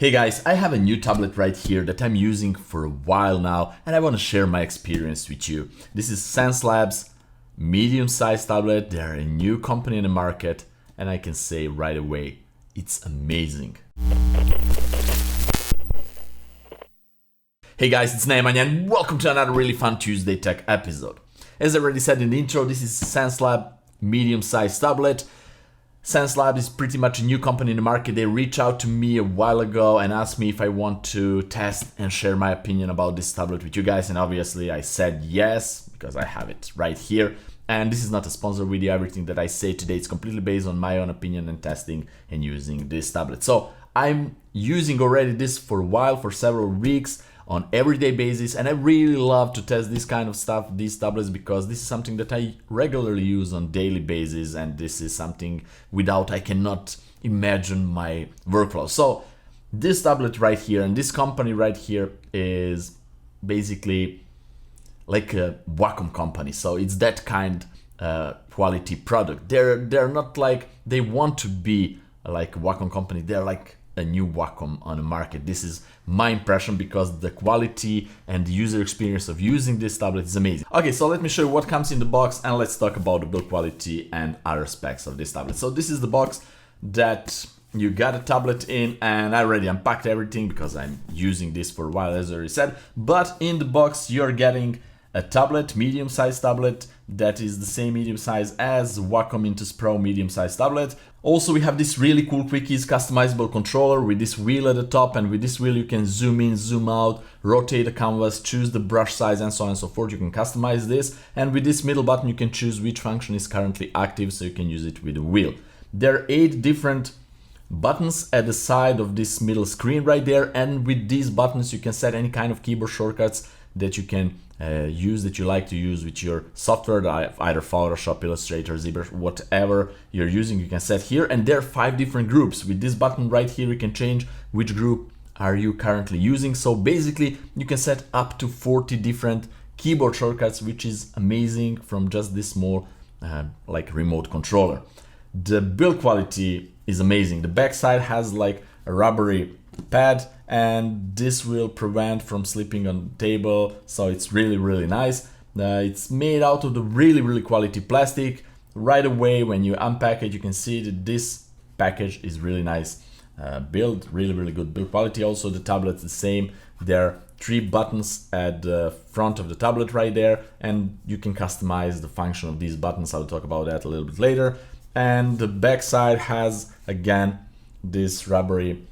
Hey guys, I have a new tablet right here that I'm using for a while now and I want to share my experience with you. This is Sanslabs medium-sized tablet. They're a new company in the market and I can say right away, it's amazing. Hey guys, it's Nemanja and welcome to another really fun Tuesday Tech episode. As I already said in the intro, this is Sanslabs medium-sized tablet. Sanslabs is pretty much a new company in the market. They reached out to me a while ago and asked me if I want to test and share my opinion about this tablet with you guys. And obviously I said yes, because I have it right here. And this is not a sponsored video. Everything that I say today is completely based on my own opinion and testing and using this tablet. So I'm using already this for a while, for several weeks, on everyday basis, and I really love to test this kind of stuff, these tablets, because this is something that I regularly use on daily basis, and this is something without I cannot imagine my workflow. So this tablet right here and this company right here is basically like a Wacom company, so it's that kind quality product. They're not like they want to be like a Wacom company, they're like a new Wacom on the market. This is my impression because the quality and the user experience of using this tablet is amazing. Okay, so let me show you what comes in the box and let's talk about the build quality and other specs of this tablet. So this is the box that you got a tablet in, and I already unpacked everything because I'm using this for a while, as I already said. But in the box you're getting a tablet, medium-sized tablet, that is the same medium size as Wacom Intus Pro medium-sized tablet. Also, we have this really cool Quickies customizable controller with this wheel at the top, and with this wheel you can zoom in, zoom out, rotate the canvas, choose the brush size, and so on and so forth. You can customize this, and with this middle button you can choose which function is currently active, so you can use it with the wheel. There are 8 different buttons at the side of this middle screen right there, and with these buttons you can set any kind of keyboard shortcuts that you can use, that you like to use with your software, either Photoshop, Illustrator, ZBrush, whatever you're using, you can set here. And there are 5 different groups. With this button right here you can change which group are you currently using. So basically you can set up to 40 different keyboard shortcuts, which is amazing from just this small like remote controller. The build quality is amazing. The backside has like a rubbery pad, and this will prevent from slipping on the table, so it's really nice. It's made out of the really quality plastic. Right away when you unpack it you can see that this package is really nice build, really good build quality. Also the tablet's the same. There are 3 buttons at the front of the tablet right there, and you can customize the function of these buttons. I'll talk about that a little bit later. And the backside has again this rubbery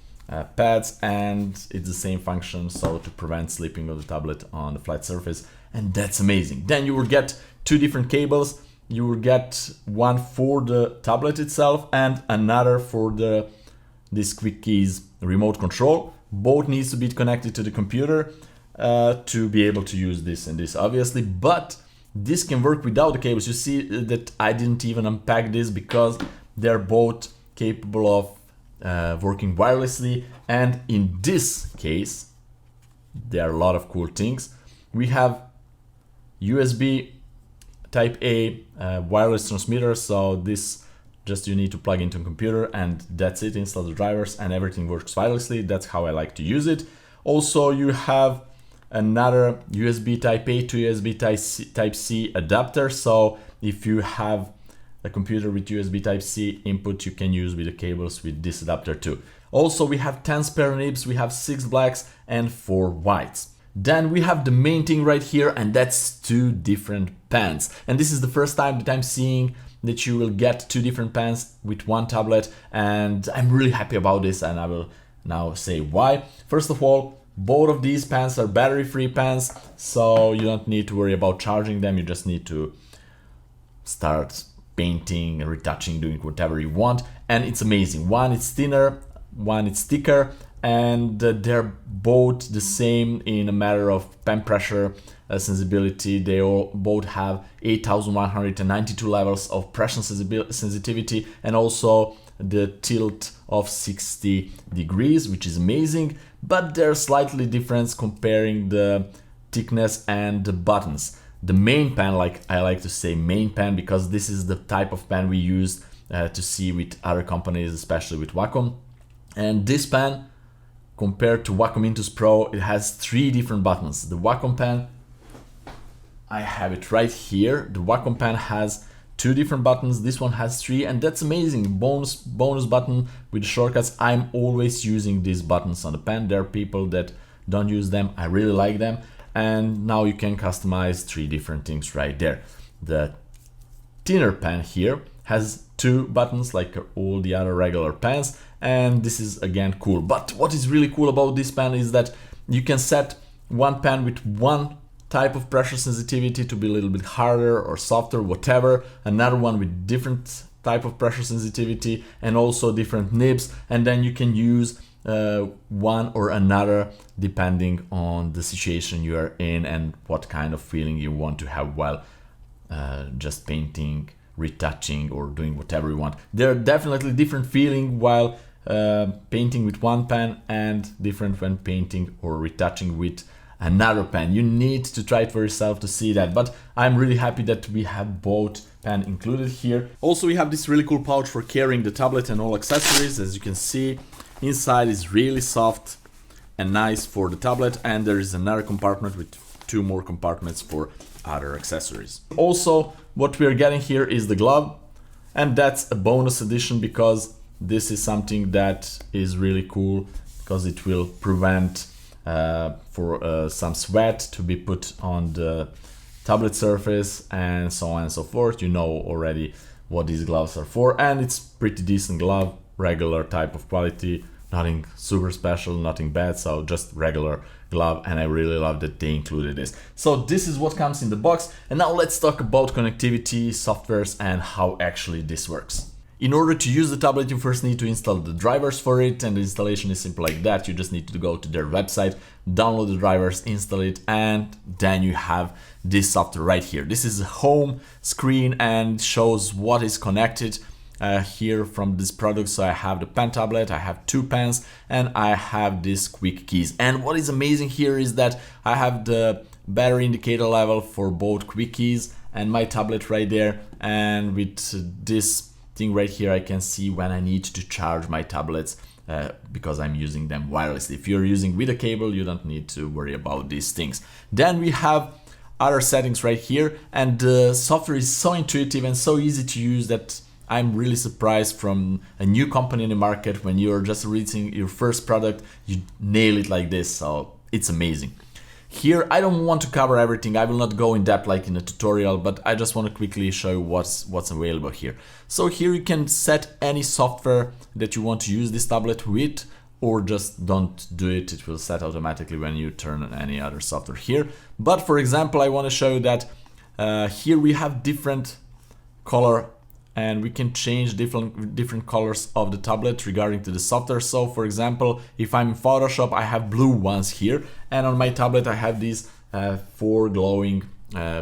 pads, and it's the same function, so to prevent slipping of the tablet on the flat surface, and that's amazing. Then you will get 2 different cables. You will get one for the tablet itself and another for this Quickies remote control. Both needs to be connected to the computer to be able to use this and this, obviously, but this can work without the cables. You see that I didn't even unpack this because they're both capable of working wirelessly, and in this case there are a lot of cool things. We have USB type A wireless transmitter, so this just you need to plug into a computer and that's it, install the drivers and everything works wirelessly. That's how I like to use it. Also you have another USB type A to USB type C adapter, so if you have a computer with USB Type-C input, you can use with the cables with this adapter too. Also we have 10 spare nibs, we have 6 blacks and 4 whites. Then we have the main thing right here, and that's 2 different pans. And this is the first time that I'm seeing that you will get 2 different pans with one tablet, and I'm really happy about this, and I will now say why. First of all, both of these pans are battery-free pans, so you don't need to worry about charging them. You just need to start painting, retouching, doing whatever you want, and it's amazing. One is thinner, one is thicker, and they're both the same in a matter of pen pressure sensibility. They both have 8192 levels of pressure sensitivity, and also the tilt of 60 degrees, which is amazing. But they're slightly different comparing the thickness and the buttons. The main pen, like I like to say main pen, because this is the type of pen we use to see with other companies, especially with Wacom. And this pen compared to Wacom Intus Pro, it has 3 different buttons. The Wacom pen, I have it right here. The Wacom pen has 2 different buttons. This one has 3, and that's amazing. Bonus button with shortcuts. I'm always using these buttons on the pen. There are people that don't use them. I really like them. And now you can customize 3 different things right there. The thinner pen here has 2 buttons like all the other regular pens, and this is again cool. But what is really cool about this pen is that you can set one pen with one type of pressure sensitivity to be a little bit harder or softer, whatever, another one with different type of pressure sensitivity and also different nibs, and then you can use one or another depending on the situation you are in and what kind of feeling you want to have while just painting, retouching, or doing whatever you want. There are definitely different feeling while painting with one pen and different when painting or retouching with another pen. You need to try it for yourself to see that, but I'm really happy that we have both pen included here. Also, we have this really cool pouch for carrying the tablet and all accessories. As you can see, inside is really soft and nice for the tablet, and there is another compartment with 2 more compartments for other accessories. Also, what we are getting here is the glove, and that's a bonus edition because this is something that is really cool because it will prevent for some sweat to be put on the tablet surface and so on and so forth. You know already what these gloves are for, and it's pretty decent glove, regular type of quality, nothing super special, nothing bad, so just regular glove, and I really love that they included this. So this is what comes in the box, and now let's talk about connectivity, softwares, and how actually this works. In order to use the tablet, you first need to install the drivers for it, and the installation is simple like that. You just need to go to their website, download the drivers, install it, and then you have this software right here. This is a home screen and shows what is connected here from this product. So I have the pen tablet, I have 2 pens, and I have these quick keys. And what is amazing here is that I have the battery indicator level for both quick keys and my tablet right there, and with this thing right here I can see when I need to charge my tablets because I'm using them wirelessly. If you're using with a cable, you don't need to worry about these things. Then we have other settings right here, and the software is so intuitive and so easy to use that I'm really surprised from a new company in the market. When you're just releasing your first product, you nail it like this, so it's amazing. Here, I don't want to cover everything. I will not go in depth like in a tutorial, but I just want to quickly show you what's available here. So here you can set any software that you want to use this tablet with, or just don't do it. It will set automatically when you turn on any other software here. But for example, I want to show you that here we have different color, and we can change different colors of the tablet regarding to the software. So for example, if I'm in Photoshop, I have blue ones here, and on my tablet I have these 4 glowing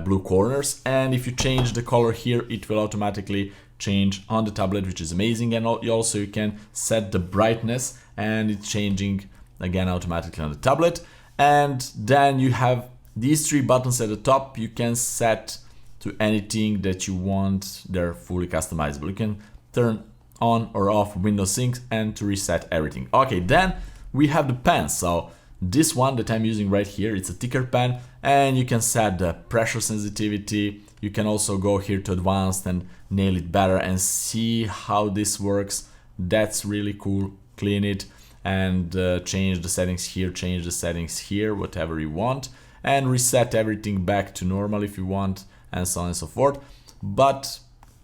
blue corners, and if you change the color here, it will automatically change on the tablet, which is amazing. And also you can set the brightness, and it's changing again automatically on the tablet. And then you have these 3 buttons at the top. You can set to anything that you want. They're fully customizable. You can turn on or off Windows sync and to reset everything. Okay, then we have the pen. So this one that I'm using right here, it's a thicker pen, and you can set the pressure sensitivity. You can also go here to advanced and nail it better and see how this works. That's really cool. Clean it and change the settings here, change the settings here, whatever you want, and reset everything back to normal if you want, and so on and so forth. But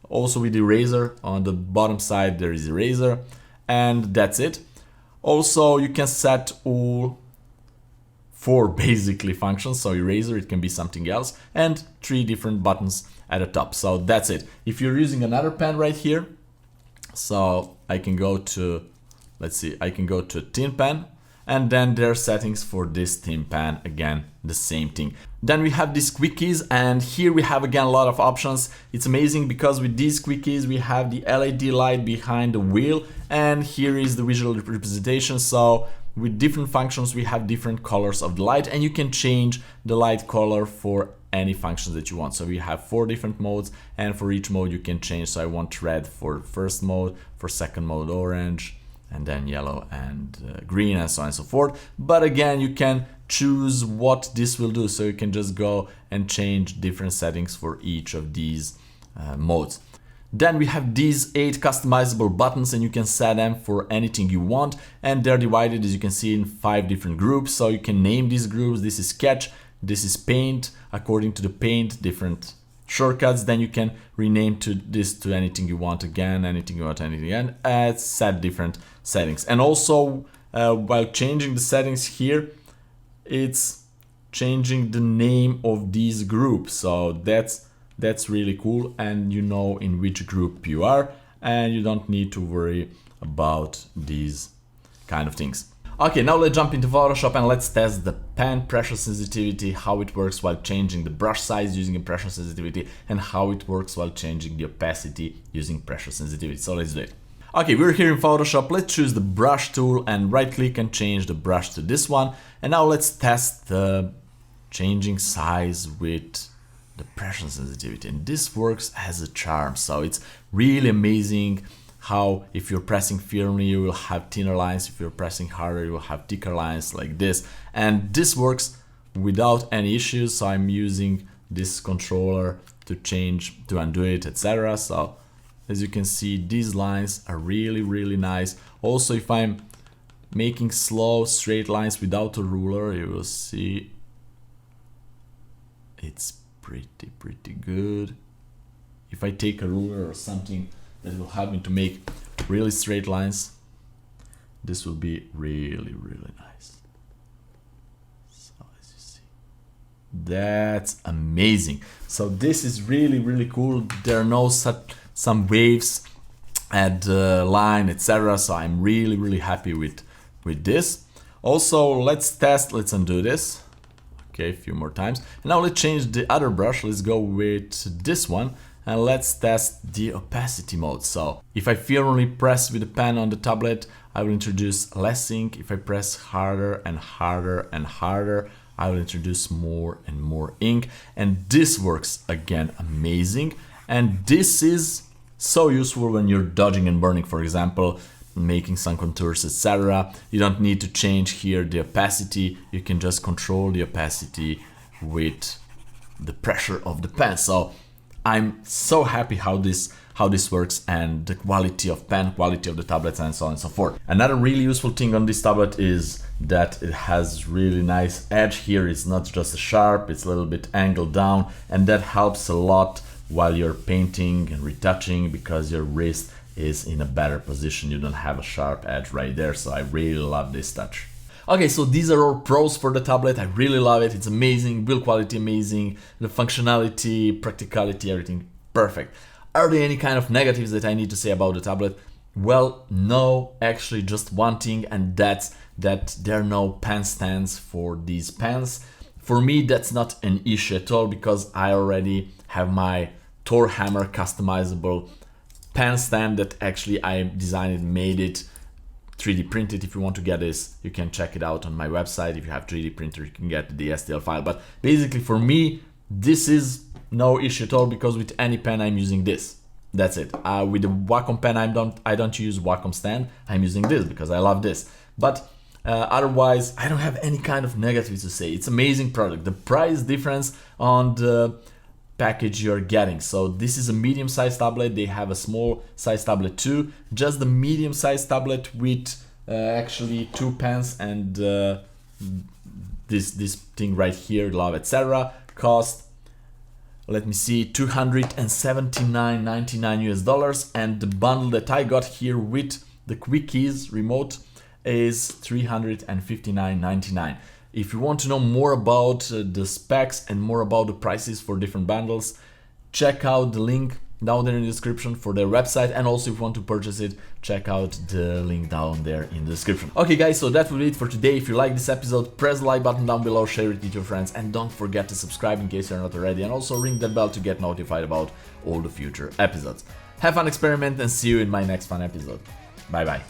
also with eraser on the bottom side, there is eraser, and that's it. Also, you can set all 4 basically functions. So eraser, it can be something else, and 3 different buttons at the top. So that's it. If you're using another pen right here, so I can go to, let's see, I can go to a thin pen, and then there are settings for this thin pen, again the same thing. Then we have these quick keys, and here we have again a lot of options. It's amazing because with these quick keys we have the LED light behind the wheel, and here is the visual representation. So with different functions we have different colors of the light, and you can change the light color for any functions that you want. So we have 4 different modes, and for each mode you can change. So I want red for first mode, for second mode orange, and then yellow and green and so on and so forth. But again, you can choose what this will do, so you can just go and change different settings for each of these modes. Then we have these 8 customizable buttons, and you can set them for anything you want, and they're divided, as you can see, in 5 different groups. So you can name these groups. This is sketch, this is paint, according to the paint, different shortcuts. Then you can rename this to anything you want, again, anything you want, anything, and set different settings. And also while changing the settings here, it's changing the name of these groups, so that's really cool, and you know in which group you are, and you don't need to worry about these kind of things. Okay, now let's jump into Photoshop and let's test the pen pressure sensitivity, how it works while changing the brush size using pressure sensitivity, and how it works while changing the opacity using pressure sensitivity. So let's do it. Okay, we're here in Photoshop. Let's choose the brush tool and right click and change the brush to this one. And now let's test the changing size with the pressure sensitivity, and this works as a charm. So it's really amazing how if you're pressing firmly you will have thinner lines, if you're pressing harder you will have thicker lines like this, and this works without any issues. So I'm using this controller to change, to undo it, etc. So as you can see, these lines are really nice. Also, if I'm making slow straight lines without a ruler, you will see it's pretty good. If I take a ruler or something that will help me to make really straight lines, this will be really nice. So as you see, that's amazing. So this is really cool. There are no some waves at the line, etc. So I'm really happy with this. Also, let's undo this. Okay, a few more times. And now let's change the other brush. Let's go with this one and let's test the opacity mode. So if I firmly press with the pen on the tablet, I will introduce less ink. If I press harder and harder and harder, I will introduce more and more ink. And this works again amazing. And this is so useful when you're dodging and burning, for example, making some contours, etc. You don't need to change here the opacity. You can just control the opacity with the pressure of the pen. So I'm so happy how this works, and the quality of pen, quality of the tablets, and so on and so forth. Another really useful thing on this tablet is that it has really nice edge here. It's not just a sharp, it's a little bit angled down, and that helps a lot while you're painting and retouching, because your wrist is in a better position. You don't have a sharp edge right there. So I really love this touch. Okay, so these are all pros for the tablet. I really love it. It's amazing, build quality amazing, the functionality, practicality, everything perfect. Are there any kind of negatives that I need to say about the tablet? Well, no, actually just one thing, and that's that there are no pen stands for these pens. For me, that's not an issue at all, because I already have my Thor hammer customizable pen stand that actually I designed and made it 3D printed. If you want to get this, you can check it out on my website. If you have 3D printer, you can get the STL file. But basically for me, this is no issue at all, because with any pen I'm using this. That's it. With the Wacom pen, I don't use Wacom stand. I'm using this because I love this. But otherwise, I don't have any kind of negatives to say. It's amazing product. The price difference on the package you're getting. So this is a medium-sized tablet. They have a small-sized tablet too. Just the medium-sized tablet with actually 2 pens and this thing right here, love, etc. cost, let me see, $279.99 US, and the bundle that I got here with the Quick Keys remote is $359.99. If you want to know more about the specs and more about the prices for different bundles, check out the link down there in the description for their website, and also if you want to purchase it, check out the link down there in the description. Okay guys, so that will be it for today. If you like this episode, press the like button down below, share it with your friends, and don't forget to subscribe in case you're not already, and also ring that bell to get notified about all the future episodes. Have fun, experiment, and see you in my next fun episode. Bye bye.